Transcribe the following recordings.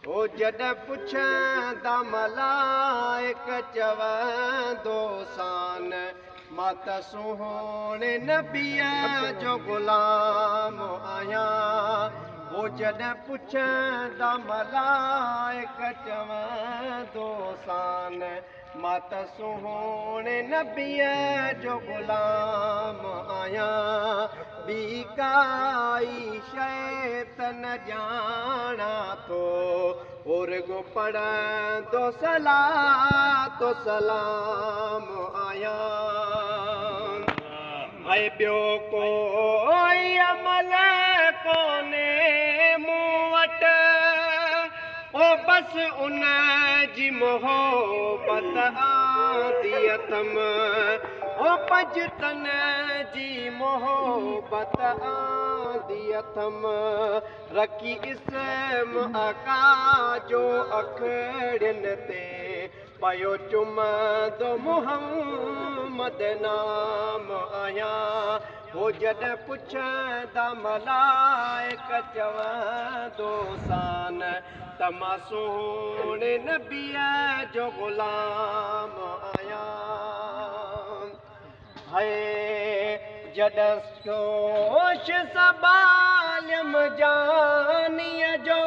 ओ जॾहिं पुछंदा मलाइक चवंदो सान मां त सुहिणे नबीअ जो ग़ुलाम आहियां। ओ जॾहिं पुछंदा मलाइक चवंदो सान मां त सुहिणे नबीअ जो ग़ुलाम आहियां। ॿी काई शइ त न ॼाणा थो रुॻो पढ़ंदो सलातो सलाम आहियां। ऐं ॿियो कोई अमल कोन्हे मूं वटि ओ बसि उन जी मोहबत आंदी अथमि ओ पंजतन जी मोहबत आंदी अथमि रखी इस्म आका जो अखड़ियुनि ते पयो चुमंदो मुहम्मद नाम आहियां। हो जॾहिं पुछंदा मलाइक चवंदो सान त मां सुहिणे नबीअ जो ग़ुलाम आहियां। है जॾहिं सोश संभालियम जानीअ जो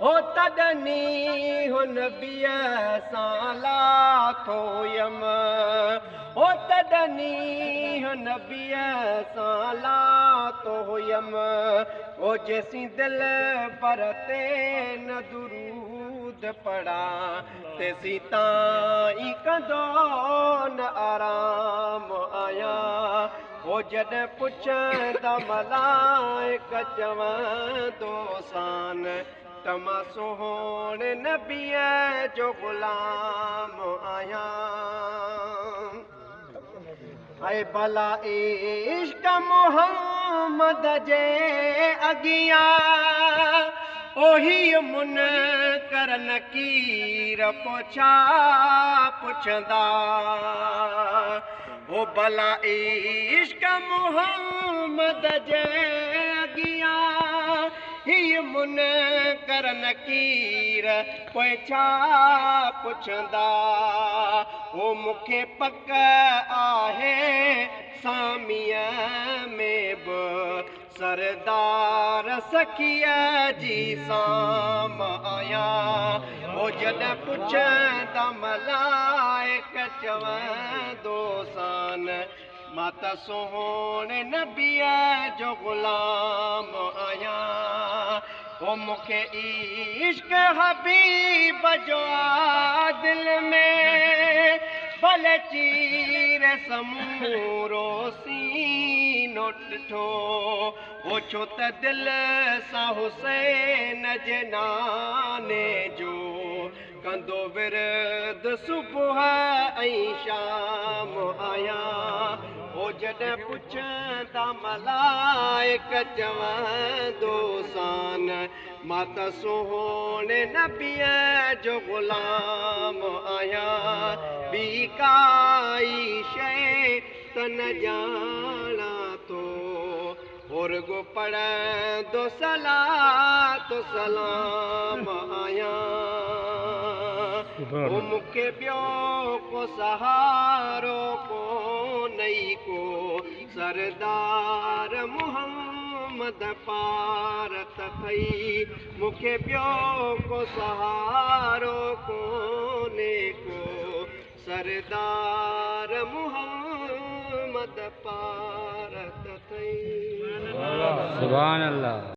हो तॾनी हुन नबीअ सां लाथो हुयमि हो तॾनी हुन नबीअ सां लाथो हुयमि ओ जेसीं दिलि पर ते न दुरूद पढ़ा तेसीं ताईं कंदो न आराम आहियां। ओ जॾहिं पुछंदा मलाइक चवंदो सान त मां सुहिणे नबीअ जो ग़ुलाम आहियां। ऐं भला इश्क मुहम्मद जे अॻियां ओही मुनकर नकीर पोछा पुछंदा ओ भला इश्क मुहम्मद जे अॻियां ही मुनकर नकीर पोछा पुछंदा ओ मूंखे पक आहे सामीअ में बि सरदार सखीअ जी साम आहियां। ओ जॾहिं पुछंदा मलाइक चवंदो सान मां त सुहिणे नबीअ जो ग़ुलाम आहियां। ओ मूंखे इश्क हबीब जो आ दिलि में भले चीर समूरो सीनो ॾिठो ओ छो त दिलि सां हुसैन जे नाने जो कंदो विरद सुबुह ऐं शाम आहियां। ओ जॾहिं पुछंदा मलाइक चवंदो सान मां त सुहिणे नबीअ जो ग़ुलाम आहियां। ॿी काई शइ त न ॼाणा थो रुॻो पढ़ंदो सलातो सलाम आहियां। ओ मूंखे ॿियो को सहारो कोन्हे को सरदार मुहम्मद पारत थई मूंखे ॿियो को सहारो कोन्हे को सरदार मुहम्मद पारत थई। सुभान अल्लाह।